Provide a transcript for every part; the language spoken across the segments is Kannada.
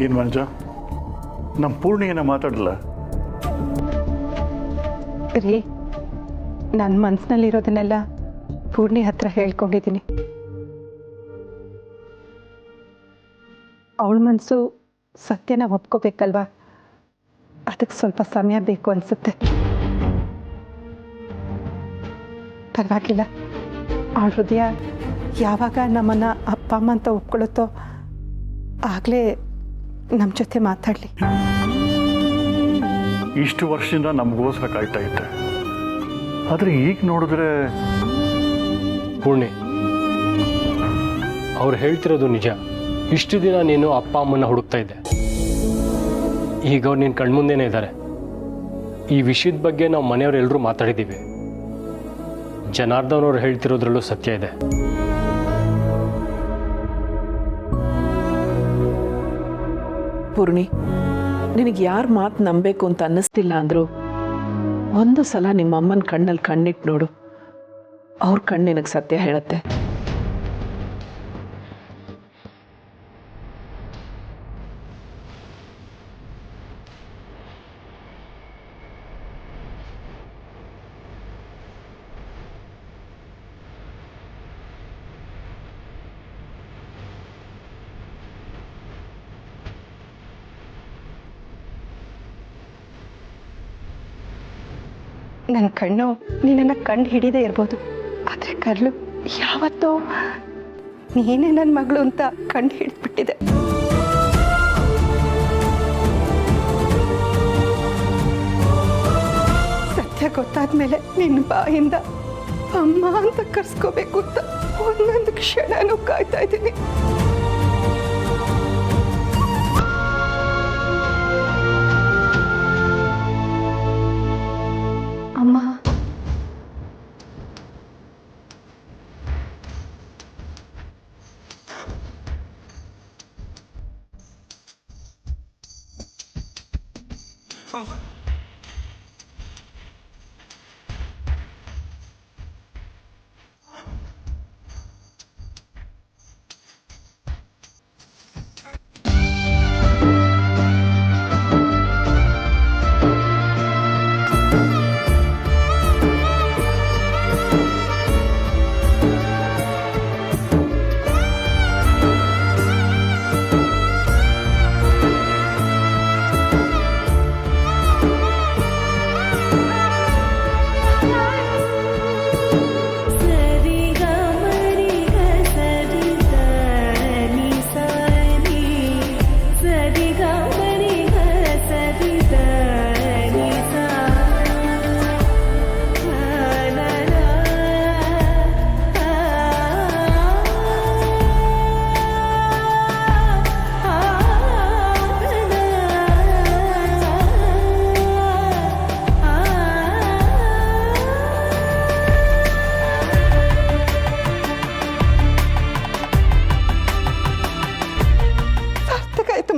ಏನು ಮಂಜ, ನಮ್ಮ ಪೂರ್ಣಿಯನ್ನ ಮಾತಾಡಲ್ಲ ರೀ? ನನ್ನ ಮನಸ್ಸಿನಲ್ಲಿರೋದನ್ನೆಲ್ಲ ಪೂರ್ಣಿ ಹತ್ರ ಹೇಳ್ಕೊಂಡಿದ್ದೀನಿ. ಅವಳ ಮನಸ್ಸು ಸತ್ಯನ ಒಪ್ಕೋಬೇಕಲ್ವಾ? ಅದಕ್ಕೆ ಸ್ವಲ್ಪ ಸಮಯ ಬೇಕು ಅನಿಸುತ್ತೆ. ಪರವಾಗಿಲ್ಲ, ಅವಳ ಹೃದಯ ಯಾವಾಗ ನಮ್ಮನ್ನು ಅಪ್ಪ ಅಮ್ಮ ಅಂತ ಒಪ್ಕೊಳ್ಳುತ್ತೋ ಆಗಲೇ ನಮ್ಮ ಜೊತೆ ಮಾತಾಡಲಿ. ಇಷ್ಟು ವರ್ಷದಿಂದ ನಮಗೋಸ್ಕರ ಕಾಯ್ತಾ ಇದ್ದೆ, ಆದರೆ ಈಗ ನೋಡಿದ್ರೆ ಪೂರ್ಣಿ, ಅವ್ರು ಹೇಳ್ತಿರೋದು ನಿಜ. ಇಷ್ಟು ದಿನ ನೀನು ಅಪ್ಪ ಅಮ್ಮನ ಹುಡುಕ್ತಾ ಇದ್ದೆ, ಈಗ ಅವ್ರು ನಿನ್ನ ಕಣ್ಮುಂದೆನೇ ಇದ್ದಾರೆ. ಈ ವಿಷಯದ ಬಗ್ಗೆ ನಾವು ಮನೆಯವರೆಲ್ಲರೂ ಮಾತಾಡಿದ್ದೀವಿ. ಜನಾರ್ದನ್ ಅವ್ರು ಹೇಳ್ತಿರೋದ್ರಲ್ಲೂ ಸತ್ಯ ಇದೆ. ಪೂರ್ಣಿ, ನಿನಗೆ ಯಾರ ಮಾತು ನಂಬಬೇಕು ಅಂತ ಅನ್ನಿಸ್ತಿಲ್ಲ ಅಂದ್ರು ಒಂದು ಸಲ ನಿಮ್ಮ ಅಮ್ಮನ ಕಣ್ಣಲ್ಲಿ ಕಣ್ಣಿಟ್ಟು ನೋಡು, ಅವ್ರ ಕಣ್ಣು ನಿನಗೆ ಸತ್ಯ ಹೇಳುತ್ತೆ. ನನ್ನ ಕಣ್ಣು ನಿನ್ನನ್ನು ಕಂಡು ಹಿಡಿದೇ ಇರ್ಬೋದು, ಆದರೆ ಕರ್ಲು ಯಾವತ್ತೋ ನೀನೇ ನನ್ನ ಮಗಳು ಅಂತ ಕಂಡು ಹಿಡಿದ್ಬಿಟ್ಟಿದೆ. ಸತ್ಯ ಗೊತ್ತಾದ್ಮೇಲೆ ನಿನ್ನ ಬಾಯಿಂದ ಅಮ್ಮ ಅಂತ ಕರ್ಸ್ಕೋಬೇಕು ಅಂತ ಒಂದೊಂದು ಕ್ಷಣನೂ ಕಾಯ್ತಾ ಇದ್ದೀನಿ. ಅಮ್ಮ,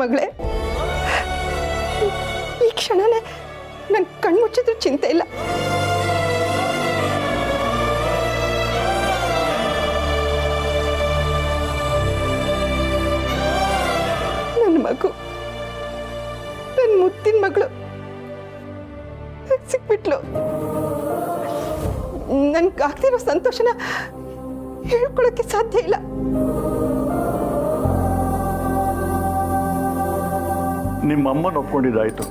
ಮಗಳೇ, ಈ ಕ್ಷಣನೇ ನನ್ನ ಕಣ್ಮುಚ್ಚಿದ್ರೂ ಚಿಂತೆ ಇಲ್ಲ. ನನ್ನ ಮಗು, ನನ್ನ ಮುತ್ತಿನ ಮಗಳು ಸಿಕ್ಬಿಟ್ಲು. ನನ್ಗಾಗ್ತಿರೋ ಸಂತೋಷನ ಹೇಳ್ಕೊಳಕ್ಕೆ ಸಾಧ್ಯ ಇಲ್ಲ. ನಿಮ್ಮ ಅಮ್ಮನ ಒಪ್ಕೊಂಡಿದ್ದಾಯ್ತು,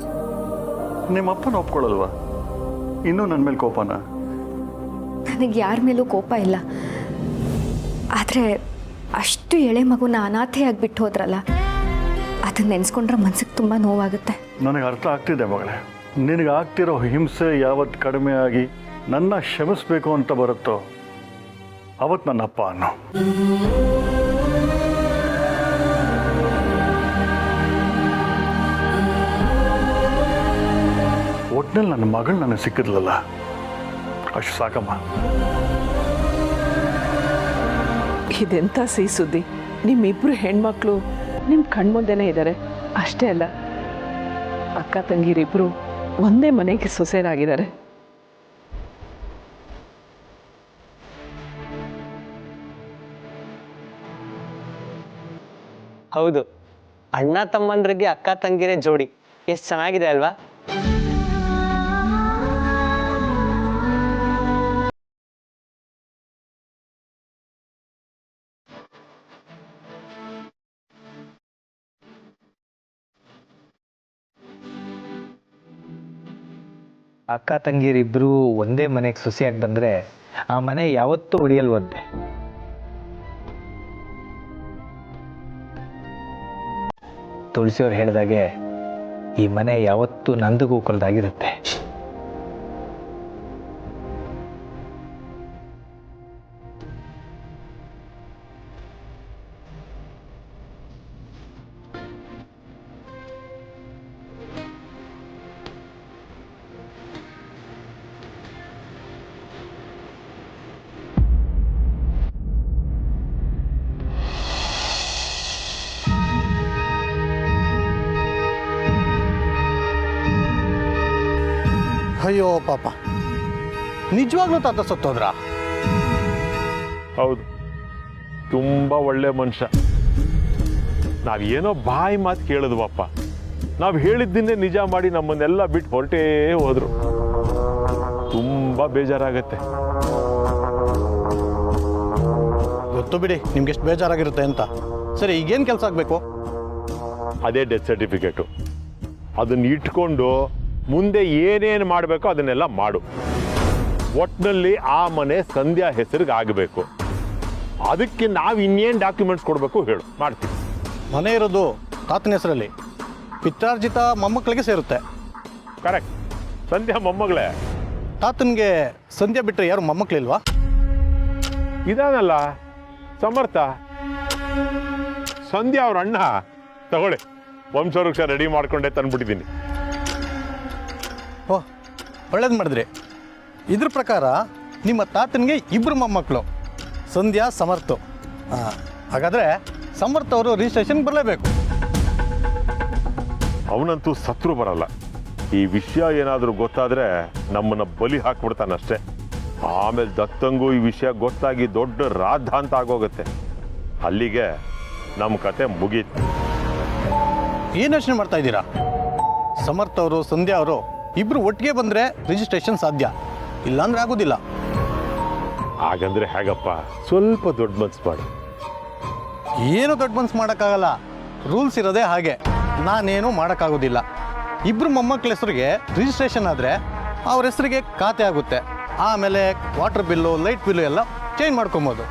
ನಿಮ್ಮ ಅಪ್ಪನ ಒಪ್ಕೊಳ್ಳಲ್ವಾ? ಇನ್ನೂ ನನ್ನ ಮೇಲೆ ಕೋಪನ? ನನಗೆ ಯಾರ ಮೇಲೂ ಕೋಪ ಇಲ್ಲ, ಆದರೆ ಅಷ್ಟು ಎಳೆ ಮಗುನ ಅನಾಥೆಯಾಗಿ ಬಿಟ್ಟು ಹೋದ್ರಲ್ಲ, ಅದನ್ನ ನೆನೆಸ್ಕೊಂಡ್ರೆ ಮನ್ಸಿಗೆ ತುಂಬ ನೋವಾಗುತ್ತೆ. ನನಗೆ ಅರ್ಥ ಆಗ್ತಿದೆ ಮಗಳೇ, ನಿನಗೆ ಆಗ್ತಿರೋ ಹಿಂಸೆ ಯಾವತ್ತು ಕಡಿಮೆ ಆಗಿ ನನ್ನ ಕ್ಷಮಿಸ್ಬೇಕು ಅಂತ ಬರುತ್ತೋ ಅವತ್ತು ನನ್ನ ಅಪ್ಪ ಅನ್ನೋ. ಒಟ್ಟಿನಲ್ಲಿ ನನ್ನ ಮಗಳು ನನಗೆ ಸಿಕ್ಕಿದ್ಲಲ್ಲ, ಅಷ್ಟು ಸಾಕಮ್ಮ. ಇದೆಂಥ ಸಿಹಿ ಸುದ್ದಿ. ನಿಮ್ಮಿಬ್ರು ಹೆಣ್ಮಕ್ಳು ನಿಮ್ಮ ಕಣ್ಮುಂದೆನೇ ಇದ್ದಾರೆ. ಅಷ್ಟೇ ಅಲ್ಲ, ಅಕ್ಕ ತಂಗಿರಿಬ್ರು ಒಂದೇ ಮನೆಗೆ ಸೊಸೆರಾಗಿದ್ದಾರೆ. ಹೌದು, ಅಣ್ಣ ತಮ್ಮಂದ್ರಿಗೆ ಅಕ್ಕ ತಂಗಿರೇ ಜೋಡಿ ಎಷ್ಟು ಚೆನ್ನಾಗಿದೆ ಅಲ್ವಾ? ಅಕ್ಕ ತಂಗಿರಿಬ್ರು ಒಂದೇ ಮನೆಗೆ ಸೊಸೆಯಾಗಿ ಬಂದರೆ ಆ ಮನೆ ಯಾವತ್ತೂ ಉಳಿಯಲ್ವಂತೆ. ತುಳಸಿಯವ್ರು ಹೇಳಿದಾಗೆ ಈ ಮನೆ ಯಾವತ್ತೂ ನಂದಿಗೂ ಕೊಲ್ದಾಗಿರುತ್ತೆ. ಅಯ್ಯೋ ಪಾಪ, ನಿಜವಾಗ್ಲೂ ತಾತ ಸತ್ತೋದ್ರ? ಹೌದು, ತುಂಬ ಒಳ್ಳೆ ಮನುಷ್ಯ. ನಾವೇನೋ ಬಾಯಿ ಮಾತು ಕೇಳಿದ್ವಪ್ಪ, ನಾವು ಹೇಳಿದ್ದನ್ನೇ ನಿಜ ಮಾಡಿ ನಮ್ಮನ್ನೆಲ್ಲ ಬಿಟ್ಟು ಹೊರಟೇ ಹೋದ್ರು. ತುಂಬ ಬೇಜಾರಾಗತ್ತೆ. ಗೊತ್ತು ಬಿಡಿ ನಿಮ್ಗೆ ಎಷ್ಟು ಬೇಜಾರಾಗಿರುತ್ತೆ ಅಂತ. ಸರಿ, ಈಗೇನು ಕೆಲಸ ಆಗಬೇಕು? ಅದೇ ಡೆತ್ ಸರ್ಟಿಫಿಕೇಟು. ಅದನ್ನ ಇಟ್ಕೊಂಡು ಮುಂದೆ ಏನೇನು ಮಾಡಬೇಕೋ ಅದನ್ನೆಲ್ಲ ಮಾಡು. ಒಟ್ಟಿನಲ್ಲಿ ಆ ಮನೆ ಸಂಧ್ಯಾ ಹೆಸರಿಗೆ ಆಗಬೇಕು. ಅದಕ್ಕೆ ನಾವು ಇನ್ನೇನು ಡಾಕ್ಯುಮೆಂಟ್ಸ್ ಕೊಡಬೇಕು ಹೇಳು, ಮಾಡ್ತೀವಿ. ಮನೆ ಇರೋದು ತಾತನ ಹೆಸರಲ್ಲಿ, ಪಿತ್ರಾರ್ಜಿತ ಮೊಮ್ಮಕ್ಕಳಿಗೆ ಸೇರುತ್ತೆ. ಕರೆಕ್ಟ್, ಸಂಧ್ಯಾ ಮೊಮ್ಮಗಳೇ. ತಾತನಿಗೆ ಸಂಧ್ಯಾ ಬಿಟ್ಟರೆ ಯಾರು ಮೊಮ್ಮಕ್ಕಳಿಲ್ವಾ? ಇದಾನಲ್ಲ ಸಮರ್ಥ, ಸಂಧ್ಯಾ ಅವ್ರ ಅಣ್ಣ. ತಗೊಳ್ಳಿ, ವಂಶವೃಕ್ಷ ರೆಡಿ ಮಾಡ್ಕೊಂಡೆ ತಂದ್ಬಿಟ್ಟಿದ್ದೀನಿ. ಓಹ್, ಒಳ್ಳೇದು ಮಾಡಿದ್ರಿ. ಇದ್ರ ಪ್ರಕಾರ ನಿಮ್ಮ ತಾತನಿಗೆ ಇಬ್ಬರು ಮೊಮ್ಮಕ್ಕಳು, ಸಂಧ್ಯಾ ಸಮರ್ಥ. ಹಾಗಾದರೆ ಸಮರ್ಥ ಅವರು ರಿಜಿಸ್ಟ್ರೇಷನ್ಗೆ ಬರಲೇಬೇಕು. ಅವನಂತೂ ಸತ್ರು ಬರಲ್ಲ. ಈ ವಿಷಯ ಏನಾದರೂ ಗೊತ್ತಾದರೆ ನಮ್ಮನ್ನು ಬಲಿ ಹಾಕ್ಬಿಡ್ತಾನಷ್ಟೇ. ಆಮೇಲೆ ದತ್ತಂಗೂ ಈ ವಿಷಯ ಗೊತ್ತಾಗಿ ದೊಡ್ಡ ರಾದ್ಧಾಂತ ಆಗೋಗುತ್ತೆ. ಅಲ್ಲಿಗೆ ನಮ್ಮ ಕತೆ ಮುಗೀತು. ಏನು ಯೋಚನೆ ಮಾಡ್ತಾ ಇದ್ದೀರಾ? ಸಮರ್ಥ ಅವರು ಸಂಧ್ಯಾ ಅವರು ಇಬ್ಬರು ಒಟ್ಟಿಗೆ ಬಂದರೆ ರಿಜಿಸ್ಟ್ರೇಷನ್ ಸಾಧ್ಯ, ಇಲ್ಲಾಂದ್ರೆ ಆಗೋದಿಲ್ಲ. ಹಾಗಂದ್ರೆ ಹೇಗಪ್ಪ? ಸ್ವಲ್ಪ ದೊಡ್ಡ ಮನ್ಸು ಮಾಡು. ಏನು ದೊಡ್ಡ ಮನ್ಸು ಮಾಡೋಕ್ಕಾಗಲ್ಲ, ರೂಲ್ಸ್ ಇರೋದೇ ಹಾಗೆ. ನಾನೇನು ಮಾಡೋಕ್ಕಾಗೋದಿಲ್ಲ. ಇಬ್ಬರು ಮೊಮ್ಮಕ್ಕಳ ಹೆಸರಿಗೆ ರಿಜಿಸ್ಟ್ರೇಷನ್ ಆದರೆ ಅವ್ರ ಹೆಸರಿಗೆ ಖಾತೆ ಆಗುತ್ತೆ. ಆಮೇಲೆ ವಾಟರ್ ಬಿಲ್ಲು, ಲೈಟ್ ಬಿಲ್ಲು ಎಲ್ಲ ಚೇಂಜ್ ಮಾಡ್ಕೊಬೋದು.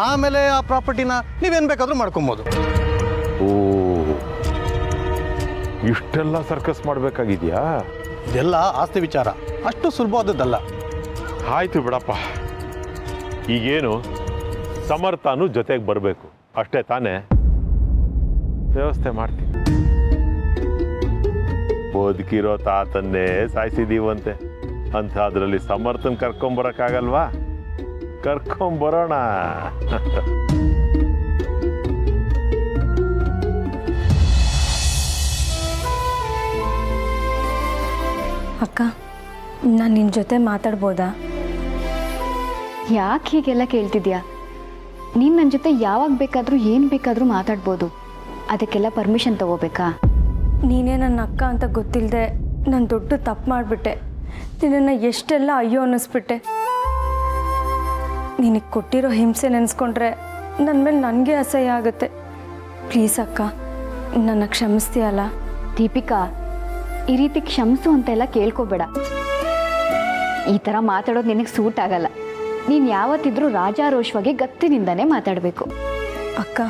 ಆಮೇಲೆ ಆ ಪ್ರಾಪರ್ಟಿನ ನೀವೇನು ಬೇಕಾದರೂ ಮಾಡ್ಕೊಬೋದು. ಓ, ಇಷ್ಟೆಲ್ಲ ಸರ್ಕಸ್ ಮಾಡಬೇಕಾಗಿದೆಯಾ? ಇದೆಲ್ಲ ಆಸ್ತಿ ವಿಚಾರ, ಅಷ್ಟು ಸುಲಭವಾದದ್ದಲ್ಲ. ಆಯ್ತು ಬಿಡಪ್ಪ. ಈಗೇನು ಸಮರ್ಥನು ಜೊತೆಗೆ ಬರಬೇಕು ಅಷ್ಟೇ ತಾನೇ? ವ್ಯವಸ್ಥೆ ಮಾಡ್ತೀನಿ. ಬದುಕಿರೋ ತಾತನ್ನೇ ಸಾಯಿಸಿದೀವಂತೆ ಅಂತ ಅದರಲ್ಲಿ ಸಮರ್ಥನ್ ಕರ್ಕೊಂಬರಕ್ಕಾಗಲ್ವಾ? ಕರ್ಕೊಂಬರೋಣ. ಅಕ್ಕ, ನಾನು ನಿನ್ನ ಜೊತೆ ಮಾತಾಡ್ಬೋದಾ? ಯಾಕೆ ಹೀಗೆಲ್ಲ ಕೇಳ್ತಿದ್ಯಾ? ನೀನು ನನ್ನ ಜೊತೆ ಯಾವಾಗ ಬೇಕಾದರೂ ಏನು ಬೇಕಾದರೂ ಮಾತಾಡ್ಬೋದು. ಅದಕ್ಕೆಲ್ಲ ಪರ್ಮಿಷನ್ ತಗೋಬೇಕಾ? ನೀನೇ ನನ್ನ ಅಕ್ಕ ಅಂತ ಗೊತ್ತಿಲ್ಲದೆ ನಾನು ದೊಡ್ಡ ತಪ್ಪು ಮಾಡಿಬಿಟ್ಟೆ. ನಿನ್ನನ್ನು ಎಷ್ಟೆಲ್ಲ ಅಯ್ಯೋ ಅನ್ನಿಸ್ಬಿಟ್ಟೆ. ನಿನಗೆ ಕೊಟ್ಟಿರೋ ಹಿಂಸೆ ನೆನೆಸ್ಕೊಂಡ್ರೆ ನನ್ನ ಮೇಲೆ ನನಗೆ ಅಸಹ್ಯ ಆಗುತ್ತೆ. ಪ್ಲೀಸ್ ಅಕ್ಕ, ನನ್ನ ಕ್ಷಮಿಸ್ತೀಯಲ್ಲ? ದೀಪಿಕಾ, ಈ ರೀತಿ ಕ್ಷಮಿಸು ಅಂತೆಲ್ಲ ಕೇಳ್ಕೊಬೇಡ. ಈ ಥರ ಮಾತಾಡೋದು ನಿನಗೆ ಸೂಟ್ ಆಗಲ್ಲ. ನೀನು ಯಾವತ್ತಿದ್ರೂ ರಾಜಾರೋಷವಾಗಿ ಗತ್ತಿನಿಂದನೇ ಮಾತಾಡಬೇಕು. ಅಕ್ಕ,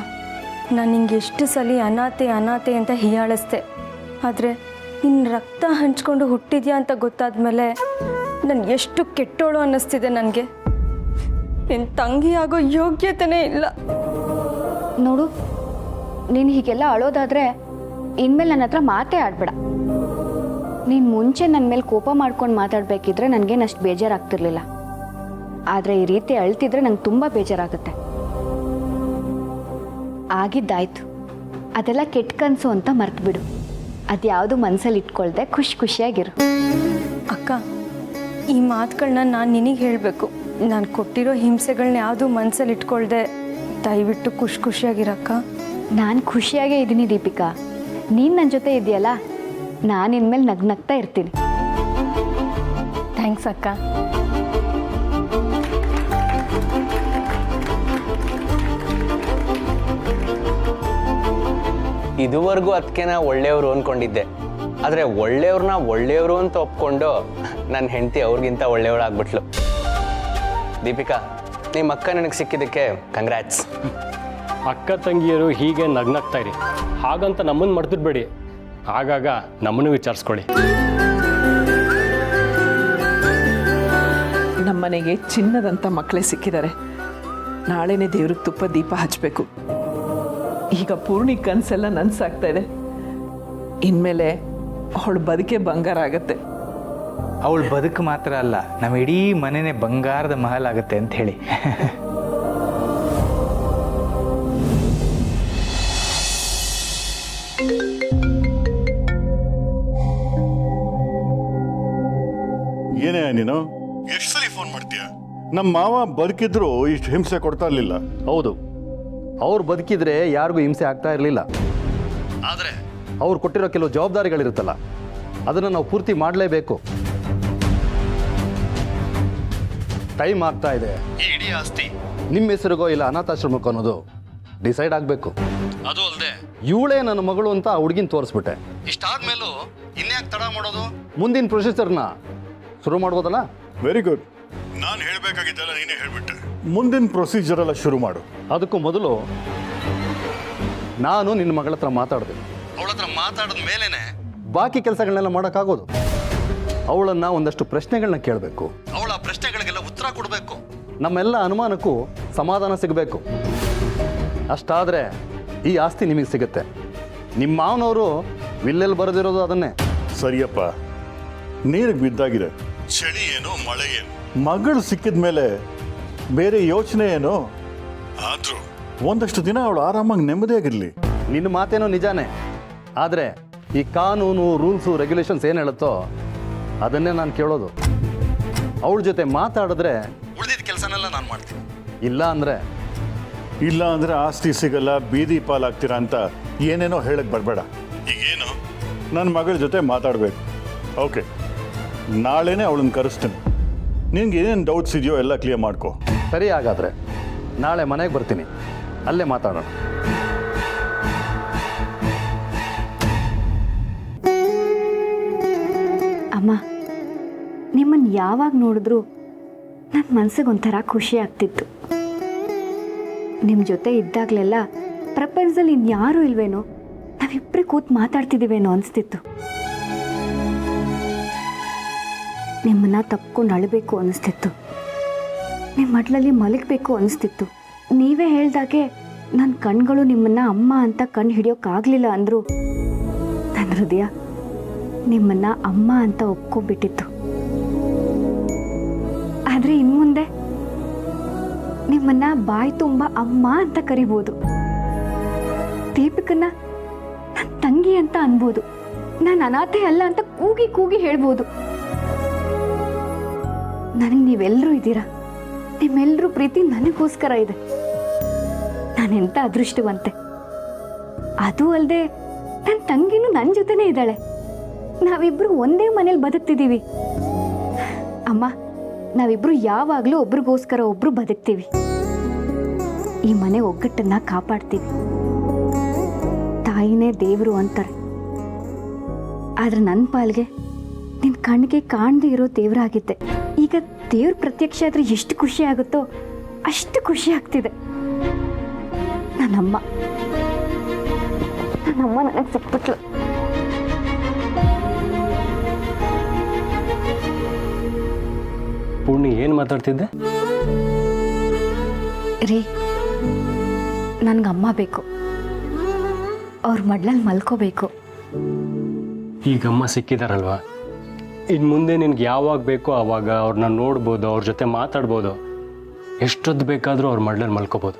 ನಾನು ನಿಂಗೆ ಎಷ್ಟು ಸಲ ಅನಾಥೆ ಅನಾಥೆ ಅಂತ ಹೀಯಾಳಿಸ್ದೆ. ಆದರೆ ನಿನ್ನ ರಕ್ತ ಹಂಚ್ಕೊಂಡು ಹುಟ್ಟಿದ್ಯಾ ಅಂತ ಗೊತ್ತಾದ್ಮೇಲೆ ನಾನು ಎಷ್ಟು ಕೆಟ್ಟೋಳು ಅನ್ನಿಸ್ತಿದೆ. ನನಗೆ ನಿನ್ನ ತಂಗಿ ಆಗೋ ಯೋಗ್ಯತೆನೇ ಇಲ್ಲ. ನೋಡು, ನೀನು ಹೀಗೆಲ್ಲ ಅಳೋದಾದರೆ ಇನ್ಮೇಲೆ ನನ್ನ ಹತ್ರ ಮಾತೇ ಆಡಬೇಡ. ನೀನು ಮುಂಚೆ ನನ್ನ ಮೇಲೆ ಕೋಪ ಮಾಡ್ಕೊಂಡು ಮಾತಾಡಬೇಕಿದ್ರೆ ನನಗೇನು ಅಷ್ಟು ಬೇಜಾರಾಗ್ತಿರ್ಲಿಲ್ಲ. ಆದರೆ ಈ ರೀತಿ ಅಳ್ತಿದ್ರೆ ನಂಗೆ ತುಂಬ ಬೇಜಾರಾಗುತ್ತೆ. ಆಗಿದ್ದಾಯ್ತು, ಅದೆಲ್ಲ ಕೆಟ್ಟ ಕನಸು ಅಂತ ಮರ್ತ್ಬಿಡು. ಅದ್ಯಾವುದು ಮನಸ್ಸಲ್ಲಿ ಇಟ್ಕೊಳ್ದೆ ಖುಷಿಯಾಗಿರು. ಅಕ್ಕ, ಈ ಮಾತುಗಳನ್ನ ನಾನು ನಿನಗೆ ಹೇಳಬೇಕು. ನಾನು ಕೊಟ್ಟಿರೋ ಹಿಂಸೆಗಳನ್ನ ಯಾವುದೂ ಮನಸ್ಸಲ್ಲಿ ಇಟ್ಕೊಳ್ದೆ ದಯವಿಟ್ಟು ಖುಷಿಯಾಗಿರಕ್ಕ. ನಾನು ಖುಷಿಯಾಗೇ ಇದ್ದೀನಿ ದೀಪಿಕಾ. ನೀನು ನನ್ನ ಜೊತೆ ಇದೆಯಲ್ಲ, ನಾನು ಇನ್ಮೇಲೆ ನಗ್ನಗ್ತಾ ಇರ್ತೀನಿ. ಥ್ಯಾಂಕ್ಸ್ ಅಕ್ಕ. ಇದುವರೆಗೂ ಅದಕ್ಕೆ ನಾ ಒಳ್ಳೆಯವರು ಅಂದ್ಕೊಂಡಿದ್ದೆ. ಆದರೆ ಒಳ್ಳೆಯವ್ರನ್ನ ಒಳ್ಳೆಯವರು ಅಂತ ಒಪ್ಕೊಂಡು ನನ್ನ ಹೆಂಡತಿ ಅವ್ರಿಗಿಂತ ಒಳ್ಳೆಯವಳಾಗ್ಬಿಟ್ಲು. ದೀಪಿಕಾ, ನಿಮ್ಮ ಅಕ್ಕ ನನಗೆ ಸಿಕ್ಕಿದ್ದಕ್ಕೆ ಕಂಗ್ರ್ಯಾಟ್ಸ್. ಅಕ್ಕ ತಂಗಿಯರು ಹೀಗೆ ನಗ್ನಗ್ತಾ ಇರಿ, ಹಾಗಂತ ನಮ್ಮನ್ನು ಮರ್ತಿರ್ಬೇಡಿ. ಆಗಾಗ ನಮ್ಮನ್ನು ವಿಚಾರಿಸ್ಕೊಳ್ಳಿ. ನಮ್ಮನೆಗೆ ಚಿನ್ನದಂಥ ಮಕ್ಕಳೇ ಸಿಕ್ಕಿದ್ದಾರೆ. ನಾಳೆನೇ ದೇವ್ರಿಗೆ ತುಪ್ಪ ದೀಪ ಹಚ್ಚಬೇಕು. ಈಗ ಪೂರ್ಣಿ ಕನಸೆಲ್ಲ ನನ್ಸಾಗ್ತಾ ಇದೆ. ಇನ್ಮೇಲೆ ಅವಳು ಬದುಕೆ ಬಂಗಾರ ಆಗತ್ತೆ. ಅವಳ ಬದುಕು ಮಾತ್ರ ಅಲ್ಲ, ನಮ್ಮ ಇಡೀ ಮನೆನೇ ಬಂಗಾರದ ಮಹಲ್ ಆಗುತ್ತೆ ಅಂತ ಹೇಳಿ. ಏನೇ ನೀನು ಎಷ್ಟು ಸಲ ಫೋನ್ ಮಾಡ್ತೀಯ? ನಮ್ಮ ಮಾವ ಬದುಕಿದ್ರು ಇಷ್ಟು ಹಿಂಸೆ ಕೊಡ್ತಾ ಇರಲಿಲ್ಲ. ಹೌದು, ಅವ್ರು ಬದುಕಿದ್ರೆ ಯಾರಿಗೂ ಹಿಂಸೆ ಆಗ್ತಾ ಇರಲಿಲ್ಲ. ಆದರೆ ಅವ್ರು ಕೊಟ್ಟಿರೋ ಕೆಲವು ಜವಾಬ್ದಾರಿಗಳಿರುತ್ತಲ್ಲ, ಅದನ್ನು ನಾವು ಪೂರ್ತಿ ಮಾಡಲೇಬೇಕು. ಟೈಮ್ ಆಗ್ತಾ ಇದೆ. ಈ ಇಡೀ ಆಸ್ತಿ ನಿಮ್ಮ ಹೆಸರಿಗೋ ಇಲ್ಲ ಅನಾಥಾಶ್ರಮಕ್ಕೋ ಅನ್ನೋದು ಡಿಸೈಡ್ ಆಗಬೇಕು. ಅದು ಅಲ್ಲದೆ ಇವಳೇ ನನ್ನ ಮಗಳು ಅಂತ ಆ ಹುಡುಗಿನ ತೋರಿಸ್ಬಿಟ್ಟೆ. ಇಷ್ಟಾದ್ಮೇಲೂ ಇನ್ಯಾಕೆ ತಡ ಮಾಡೋದು? ಮುಂದಿನ ಪ್ರೊಸೀಜರ್ನ ಶುರು ಮಾಡ್ಬೋದಲ್ಲ? Very good. ನಾನು ಹೇಳಬೇಕಾಗಿದ್ದೆಲ್ಲ ನೀನೇ ಹೇಳ್ಬಿಟ್ಟೆ. ಮುಂದಿನ ಪ್ರೊಸೀಜರ್ ಎಲ್ಲ ಶುರು ಮಾಡು. ಅದಕ್ಕೂ ಮೊದಲು ನಾನು ನಿನ್ನ ಮಗಳ ಹತ್ರ ಮಾತಾಡಿದೆ. ಅವಳ ಹತ್ರ ಮಾತಾಡಿದ ಮೇಲೇನೆ ಬಾಕಿ ಕೆಲಸಗಳನ್ನೆಲ್ಲ ಮಾಡೋಕ್ಕಾಗೋದು. ಅವಳನ್ನು ಒಂದಷ್ಟು ಪ್ರಶ್ನೆಗಳನ್ನ ಕೇಳಬೇಕು. ಅವಳ ಪ್ರಶ್ನೆಗಳಿಗೆಲ್ಲ ಉತ್ತರ ಕೊಡಬೇಕು. ನಮ್ಮೆಲ್ಲ ಅನುಮಾನಕ್ಕೂ ಸಮಾಧಾನ ಸಿಗಬೇಕು. ಅಷ್ಟಾದರೆ ಈ ಆಸ್ತಿ ನಿಮಗೆ ಸಿಗುತ್ತೆ. ನಿಮ್ಮ ಮಾವನವರು ವಿಲ್ಲೆಲ್ಲಿ ಬರೆದಿರೋದು ಅದನ್ನೇ. ಸರಿಯಪ್ಪ, ನೀರಿಗೆ ಬಿದ್ದಾಗಿದೆ. ಚಳಿ ಏನು ಮಳೆ ಏನು, ಮಗಳು ಸಿಕ್ಕಿದ ಮೇಲೆ ಬೇರೆ ಯೋಚನೆ ಏನು? ಆದ್ರೂ ಒಂದಷ್ಟು ದಿನ ಅವಳು ಆರಾಮಾಗಿ ನೆಮ್ಮದಿಯಾಗಿರ್ಲಿ. ನಿನ್ನ ಮಾತೇನೋ ನಿಜಾನೇ, ಆದರೆ ಈ ಕಾನೂನು ರೂಲ್ಸು ರೆಗ್ಯುಲೇಷನ್ಸ್ ಏನು ಹೇಳುತ್ತೋ ಅದನ್ನೇ ನಾನು ಕೇಳೋದು. ಅವಳ ಜೊತೆ ಮಾತಾಡಿದ್ರೆ ಉಳಿದಿದ್ದ ಕೆಲಸನೆಲ್ಲ ನಾನು ಮಾಡ್ತೀನಿ. ಇಲ್ಲ ಅಂದರೆ ಆಸ್ತಿ ಸಿಗಲ್ಲ, ಬೀದಿ ಪಾಲಾಗ್ತೀರಾ ಅಂತ ಏನೇನೋ ಹೇಳಕ್ಕೆ ಬರಬೇಡ. ಈಗೇನು ನನ್ನ ಮಗಳ ಜೊತೆ ಮಾತಾಡಬೇಕು. ಓಕೆ, ನಾಳೆನೇ ಅವಳನ್ನ ಕರೆಸ್ತೀನಿ. ನಿನ್ಗೆ ಏನೇನು ಡೌಟ್ಸ್ ಇದೆಯೋ ಎಲ್ಲ ಕ್ಲಿಯರ್ ಮಾಡ್ಕೊ. ಸರಿ, ಹಾಗಾದರೆ ನಾಳೆ ಮನೆಗೆ ಬರ್ತೀನಿ, ಅಲ್ಲೇ ಮಾತಾಡೋಣ. ಅಮ್ಮ, ನಿಮ್ಮನ್ನು ಯಾವಾಗ ನೋಡಿದ್ರು ನನ್ನ ಮನಸ್ಸಿಗೆ ಒಂಥರ ಖುಷಿ ಆಗ್ತಿತ್ತು. ನಿಮ್ಮ ಜೊತೆ ಇದ್ದಾಗಲೆಲ್ಲ ಪ್ರಪಂಚದಲ್ಲಿ ಇನ್ಯಾರೂ ಇಲ್ವೇನೋ, ನಾವಿಬ್ಬರೇ ಕೂತು ಮಾತಾಡ್ತಿದ್ದೀವೇನೋ ಅನಿಸ್ತಿತ್ತು. ನಿಮ್ಮನ್ನು ತಪ್ಕೊಂಡು ಅಳಬೇಕು ಅನಿಸ್ತಿತ್ತು. ನಿಮ್ಮ ಮಡ್ಲಲ್ಲಿ ಮಲಗಬೇಕು ಅನಿಸ್ತಿತ್ತು. ನೀವೇ ಹೇಳ್ದಾಗೆ ನನ್ನ ಕಣ್ಗಳು ನಿಮ್ಮನ್ನು ಅಮ್ಮ ಅಂತ ಕಣ್ಣು ಹಿಡಿಯೋಕ್ಕಾಗಲಿಲ್ಲ ಅಂದರು ನನ್ನ ಹೃದಯ ನಿಮ್ಮನ್ನು ಅಮ್ಮ ಅಂತ ಒಪ್ಕೊಂಡ್ಬಿಟ್ಟಿತ್ತು. ಆದರೆ ಇನ್ಮುಂದೆ ನಿಮ್ಮನ್ನು ಬಾಯಿ ತುಂಬ ಅಮ್ಮ ಅಂತ ಕರಿಬೋದು. ದೀಪಿಕನ್ನ ನನ್ನ ತಂಗಿ ಅಂತ ಅನ್ಬೋದು. ನಾನು ಅನಾಥೆ ಅಲ್ಲ ಅಂತ ಕೂಗಿ ಕೂಗಿ ಹೇಳ್ಬೋದು. ನನಗೆ ನೀವೆಲ್ಲರೂ ಇದ್ದೀರಾ. ನಿಮ್ಮೆಲ್ಲರೂ ಪ್ರೀತಿ ನನಗೋಸ್ಕರ ಇದೆ. ನಾನೆಂಥ ಅದೃಷ್ಟವಂತೆ. ಅದು ಅಲ್ಲದೆ ನನ್ನ ತಂಗಿನೂ ನನ್ನ ಜೊತೆನೇ ಇದ್ದಾಳೆ. ನಾವಿಬ್ಬರು ಒಂದೇ ಮನೇಲಿ ಬದುಕ್ತಿದ್ದೀವಿ. ಅಮ್ಮ, ನಾವಿಬ್ಬರು ಯಾವಾಗಲೂ ಒಬ್ರಿಗೋಸ್ಕರ ಒಬ್ರು ಬದುಕ್ತೀವಿ. ಈ ಮನೆ ಒಗ್ಗಟ್ಟನ್ನ ಕಾಪಾಡ್ತೀವಿ. ತಾಯಿನೇ ದೇವರು ಅಂತಾರೆ. ಆದ್ರೆ ನನ್ನ ಪಾಲ್ಗೆ ನಿನ್ನ ಕಣ್ಣಿಗೆ ಕಾಣದೇ ಇರೋ ದೇವರಾಗಿದ್ದೆ. ಈಗ ದೇವ್ರ ಪ್ರತ್ಯಕ್ಷ ಆದ್ರೆ ಎಷ್ಟು ಖುಷಿ ಆಗುತ್ತೋ ಅಷ್ಟು ಖುಷಿ ಆಗ್ತಿದೆ. ನನ್ನಮ್ಮ ನನಗೆ ಸಿಕ್ಬಿಟ್ಲು. ಪೂರ್ಣಿ, ಏನು ಮಾತಾಡ್ತಿದ್ದೆ? ರೀ, ನನಗಮ್ಮ ಬೇಕು. ಅವ್ರ ಮಡ್ಲಲ್ಲಿ ಮಲ್ಕೋಬೇಕು. ಈಗಮ್ಮ ಸಿಕ್ಕಿದಾರಲ್ವಾ, ಇನ್ನು ಮುಂದೆ ನಿನ್ಗೆ ಯಾವಾಗ ಬೇಕೋ ಆವಾಗ ಅವ್ರನ್ನ ನೋಡ್ಬೋದು, ಅವ್ರ ಜೊತೆ ಮಾತಾಡ್ಬೋದು. ಎಷ್ಟೊತ್ತು ಬೇಕಾದರೂ ಅವ್ರ ಮಡ್ಲಲ್ಲಿ ಮಲ್ಕೋಬೋದು.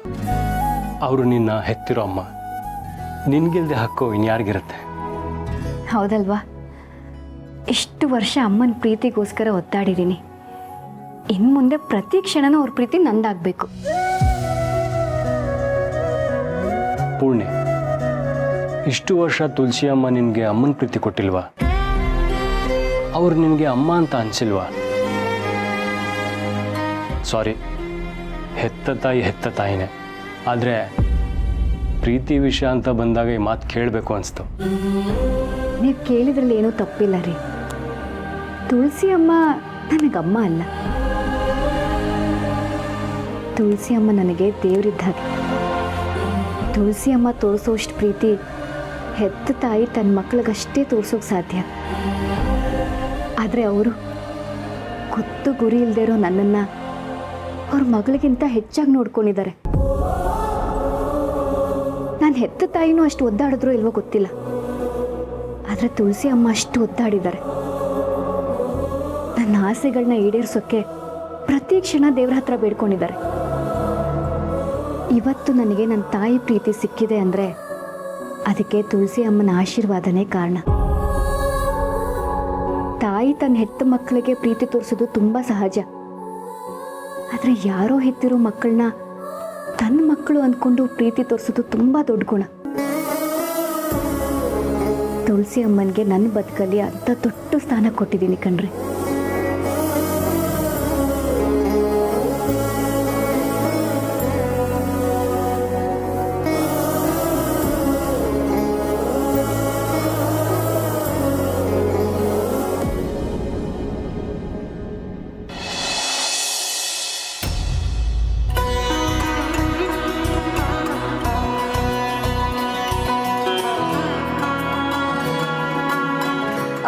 ಅವರು ನಿನ್ನ ಹೆತ್ತಿರೋ ಅಮ್ಮ. ನಿನ್ಗಿಲ್ದೆ ಹಕ್ಕು ಇನ್ಯಾರಿಗಿರುತ್ತೆ? ಹೌದಲ್ವಾ? ಇಷ್ಟು ವರ್ಷ ಅಮ್ಮನ ಪ್ರೀತಿಗೋಸ್ಕರ ಒತ್ತಾಡಿದ್ದೀನಿ. ಇನ್ನು ಮುಂದೆ ಪ್ರತಿ ಕ್ಷಣನೂ ಅವ್ರ ಪ್ರೀತಿ ನಂದಾಗಬೇಕು. ಪೂರ್ಣಿ, ಇಷ್ಟು ವರ್ಷ ತುಳಸಿ ಅಮ್ಮ ನಿನಗೆ ಅಮ್ಮನ ಪ್ರೀತಿ ಕೊಟ್ಟಿಲ್ವಾ? ಅವ್ರು ನಿನಗೆ ಅಮ್ಮ ಅಂತ ಅನಿಸಿಲ್ವಾ? ಸಾರಿ, ಹೆತ್ತ ತಾಯಿನೇ. ಆದರೆ ಪ್ರೀತಿ ವಿಷಯ ಅಂತ ಬಂದಾಗ ಈ ಮಾತು ಕೇಳಬೇಕು ಅನಿಸ್ತು. ನೀವು ಕೇಳಿದ್ರಲ್ಲಿ ಏನೂ ತಪ್ಪಿಲ್ಲ ರೀ. ತುಳಸಿ ಅಮ್ಮ ನನಗಮ್ಮ ಅಲ್ಲ, ತುಳಸಿ ಅಮ್ಮ ನನಗೆ ದೇವರಿದ್ದ ಹಾಗೆ. ತುಳಸಿ ಅಮ್ಮ ತೋರಿಸೋಷ್ಟು ಪ್ರೀತಿ ಹೆತ್ತ ತಾಯಿ ತನ್ನ ಮಕ್ಕಳಿಗಷ್ಟೇ ತೋರಿಸೋಕೆ ಸಾಧ್ಯ. ಆದರೆ ಅವರು ಗೊತ್ತು ಗುರಿ ಇಲ್ಲದೆ ಇರೋ ನನ್ನನ್ನು ಅವ್ರ ಮಗಳಿಗಿಂತ ಹೆಚ್ಚಾಗಿ ನೋಡ್ಕೊಂಡಿದ್ದಾರೆ. ನಾನು ಹೆತ್ತ ತಾಯಿನೂ ಅಷ್ಟು ಒದ್ದಾಡಿದ್ರೂ ಇಲ್ವೋ ಗೊತ್ತಿಲ್ಲ, ಆದರೆ ತುಳಸಿ ಅಮ್ಮ ಅಷ್ಟು ಒದ್ದಾಡಿದ್ದಾರೆ. ನನ್ನ ಆಸೆಗಳನ್ನ ಈಡೇರಿಸೋಕ್ಕೆ ಪ್ರತಿ ಕ್ಷಣ ದೇವ್ರ ಹತ್ರ ಬೇಡ್ಕೊಂಡಿದ್ದಾರೆ. ಇವತ್ತು ನನಗೆ ನನ್ನ ತಾಯಿ ಪ್ರೀತಿ ಸಿಕ್ಕಿದೆ ಅಂದರೆ ಅದಕ್ಕೆ ತುಳಸಿ ಅಮ್ಮನ ಆಶೀರ್ವಾದನೇ ಕಾರಣ. ತಾಯಿ ತನ್ನ ಹೆತ್ತ ಮಕ್ಕಳಿಗೆ ಪ್ರೀತಿ ತೋರಿಸೋದು ತುಂಬ ಸಹಜ. ಆದರೆ ಯಾರೋ ಹೆತ್ತಿರೋ ಮಕ್ಕಳನ್ನ ತನ್ನ ಮಕ್ಕಳು ಅಂದ್ಕೊಂಡು ಪ್ರೀತಿ ತೋರಿಸೋದು ತುಂಬ ದೊಡ್ಡ ಗುಣ. ತುಳಸಿ ಅಮ್ಮನಿಗೆ ನನ್ನ ಬದುಕಲ್ಲಿ ಅಂಥ ದೊಡ್ಡ ಸ್ಥಾನ ಕೊಟ್ಟಿದ್ದೀನಿ ಕಣ್ರಿ.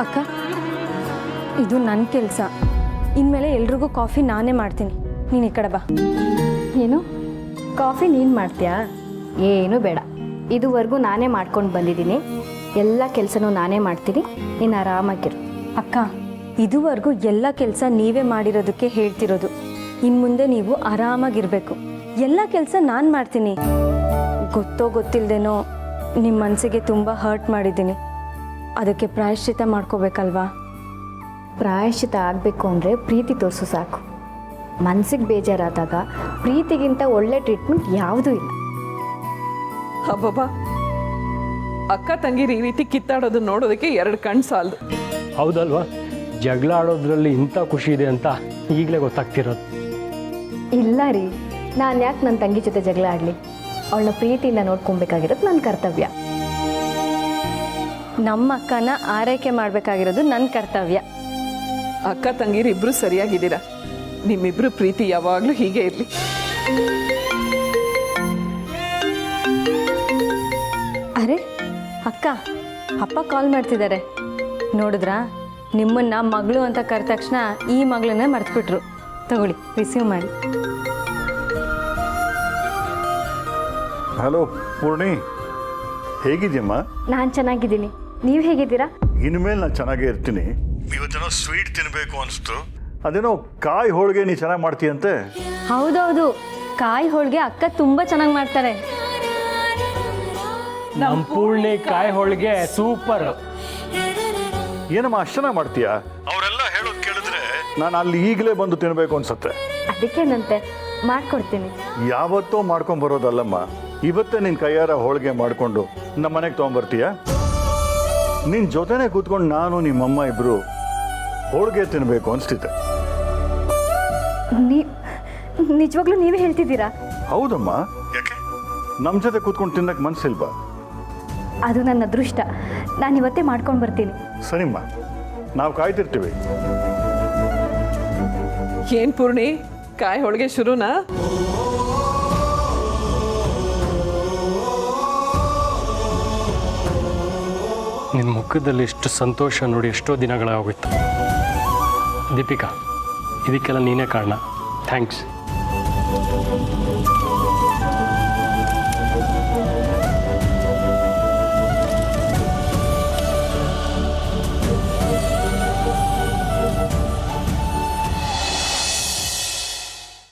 ಅಕ್ಕ, ಇದು ನನ್ನ ಕೆಲಸ. ಇನ್ಮೇಲೆ ಎಲ್ರಿಗೂ ಕಾಫಿ ನಾನೇ ಮಾಡ್ತೀನಿ. ನೀನು ಈ ಕಡೆ ಬಾ. ಏನು ಕಾಫಿ ನೀನು ಮಾಡ್ತೀಯಾ? ಏನೂ ಬೇಡ, ಇದುವರೆಗೂ ನಾನೇ ಮಾಡ್ಕೊಂಡು ಬಂದಿದ್ದೀನಿ. ಎಲ್ಲ ಕೆಲಸನೂ ನಾನೇ ಮಾಡ್ತೀನಿ, ನೀನು ಆರಾಮಾಗಿರು. ಅಕ್ಕ, ಇದುವರೆಗೂ ಎಲ್ಲ ಕೆಲಸ ನೀವೇ ಮಾಡಿರೋದಕ್ಕೆ ಹೇಳ್ತಿರೋದು. ಇನ್ನು ಮುಂದೆ ನೀವು ಆರಾಮಾಗಿರಬೇಕು. ಎಲ್ಲ ಕೆಲಸ ನಾನು ಮಾಡ್ತೀನಿ. ಗೊತ್ತೋ ಗೊತ್ತಿಲ್ಲದೇನೋ ನಿಮ್ಮ ಮನಸ್ಸಿಗೆ ತುಂಬ ಹರ್ಟ್ ಮಾಡಿದ್ದೀನಿ. ಅದಕ್ಕೆ ಪ್ರಾಯಶ್ಚಿತ್ತ ಮಾಡ್ಕೋಬೇಕಲ್ವಾ? ಪ್ರಾಯಶ್ಚಿತ ಆಗಬೇಕು ಅಂದರೆ ಪ್ರೀತಿ ತೋರಿಸು ಸಾಕು. ಮನಸ್ಸಿಗೆ ಬೇಜಾರಾದಾಗ ಪ್ರೀತಿಗಿಂತ ಒಳ್ಳೆ ಟ್ರೀಟ್ಮೆಂಟ್ ಯಾವುದೂ ಇಲ್ಲ. ಅಬ್ಬಬ್ಬಾ, ಅಕ್ಕ ತಂಗಿರು ಈ ರೀತಿ ಕಿತ್ತಾಡೋದು ನೋಡೋದಕ್ಕೆ 2 ಕಣ್ಣು ಸಾಲದು. ಹೌದಲ್ವಾ? ಜಗಳ ಆಡೋದ್ರಲ್ಲಿ ಇಂಥ ಖುಷಿ ಇದೆ ಅಂತ ಈಗಲೇ ಗೊತ್ತಾಗ್ತಿರೋದು. ಇಲ್ಲ ರೀ, ನಾನು ಯಾಕೆ ನನ್ನ ತಂಗಿ ಜೊತೆ ಜಗಳ ಆಡಲಿ? ಅವಳನ್ನ ಪ್ರೀತಿಯಿಂದ ನೋಡ್ಕೊಬೇಕಾಗಿರೋದು ನನ್ನ ಕರ್ತವ್ಯ. ನಮ್ಮ ಅಕ್ಕನ ಆರೈಕೆ ಮಾಡಬೇಕಾಗಿರೋದು ನನ್ನ ಕರ್ತವ್ಯ. ಅಕ್ಕ ತಂಗಿರು ಇಬ್ಬರು ಸರಿಯಾಗಿದ್ದೀರಾ. ನಿಮ್ಮಿಬ್ರು ಪ್ರೀತಿ ಯಾವಾಗಲೂ ಹೀಗೆ ಇರಲಿ. ಅರೆ ಅಕ್ಕ, ಅಪ್ಪ ಕಾಲ್ ಮಾಡ್ತಿದ್ದಾರೆ. ನೋಡಿದ್ರಾ? ನಿಮ್ಮನ್ನ ಮಗಳು ಅಂತ ಕರೆದ ತಕ್ಷಣ ಈ ಮಗಳನ್ನೇ ಮರ್ತ್ಬಿಟ್ರು. ತಗೊಳ್ಳಿ, ರಿಸೀವ್ ಮಾಡಿ. ಹಲೋ ಪೂರ್ಣಿ, ಹೇಗಿದ್ಯಮ್ಮ? ನಾನು ಚೆನ್ನಾಗಿದ್ದೀನಿ, ನೀವು ಹೇಗಿದ್ದೀರಾ? ಇನ್ಮೇಲೆ ನಾನು ಚೆನ್ನಾಗೇ ಇರ್ತೀನಿ. ಇವತ್ತೇನೋ ಸ್ವೀಟ್ ತಿನ್ನಬೇಕು ಅನಿಸ್ತು. ಅದೇನೋ ಕಾಯಿ ಹೋಳಿಗೆ ನೀ ಚೆನ್ನಾಗಿ ಮಾಡ್ತೀಯಂತೆ. ಹೌದೌದು, ಕಾಯಿ ಹೋಳಿಗೆ ಅಕ್ಕ ತುಂಬ ಚೆನ್ನಾಗಿ ಮಾಡ್ತಾರೆ. ನಮ್ಮ ಪೂರ್ಣಿ ಕಾಯಿ ಹೋಳಿಗೆ ಸೂಪರ್. ಏನಮ್ಮ ಅಷ್ಟು ಚೆನ್ನಾಗಿ ಮಾಡ್ತೀಯಾ? ಅವರೆಲ್ಲ ಹೇಳೋದು ಕೇಳಿದ್ರೆ ನಾನು ಅಲ್ಲಿ ಈಗಲೇ ಬಂದು ತಿನ್ನಬೇಕು ಅನ್ಸುತ್ತೆ. ಅದಕ್ಕೇನಂತೆ, ಮಾಡ್ಕೊಡ್ತೀನಿ. ಯಾವತ್ತೋ ಮಾಡ್ಕೊಂಬರೋದಲ್ಲಮ್ಮ, ಇವತ್ತೇ ನಿನ್ನ ಕೈಯಾರ ಹೋಳಿಗೆ ಮಾಡಿಕೊಂಡು ನಮ್ಮ ಮನೆಗೆ ತೊಗೊಂಬರ್ತೀಯ? ನಿನ್ನ ಜೊತೆನೇ ಕೂತ್ಕೊಂಡು ನಾನು ನಿಮ್ಮಮ್ಮ ಇಬ್ಬರು ಹೋಳಿಗೆ ತಿನ್ನಬೇಕು ಅನಿಸ್ತಿದ್ದೆ. ನಿಜವಾಗ್ಲೂ ನೀವೇ ಹೇಳ್ತಿದ್ದೀರಾ? ಹೌದಮ್ಮ. ಯಾಕೆ ನಮ್ಮ ಜೊತೆ ಕೂತ್ಕೊಂಡು ತಿನ್ನಕ್ಕೆ ಮನಸ್ಸಿಲ್ವಾ? ಅದು ನನ್ನ ಅದೃಷ್ಟ. ನಾನು ಇವತ್ತೇ ಮಾಡ್ಕೊಂಡು ಬರ್ತೀನಿ. ಸರಿಮ್ಮ, ನಾವು ಕಾಯ್ತಿರ್ತೀವಿ. ಏನು ಪೂರ್ಣಿ, ಕಾಯಿ ಹೋಳಿಗೆ ಶುರುನಾ? ನಿನ್ನ ಮುಖದಲ್ಲಿ ಎಷ್ಟು ಸಂತೋಷ ನೋಡಿ ಎಷ್ಟೋ ದಿನಗಳಾಗೋಯ್ತು. ದೀಪಿಕಾ, ಇದಕ್ಕೆಲ್ಲ ನೀನೇ ಕಾರಣ. ಥ್ಯಾಂಕ್ಸ್.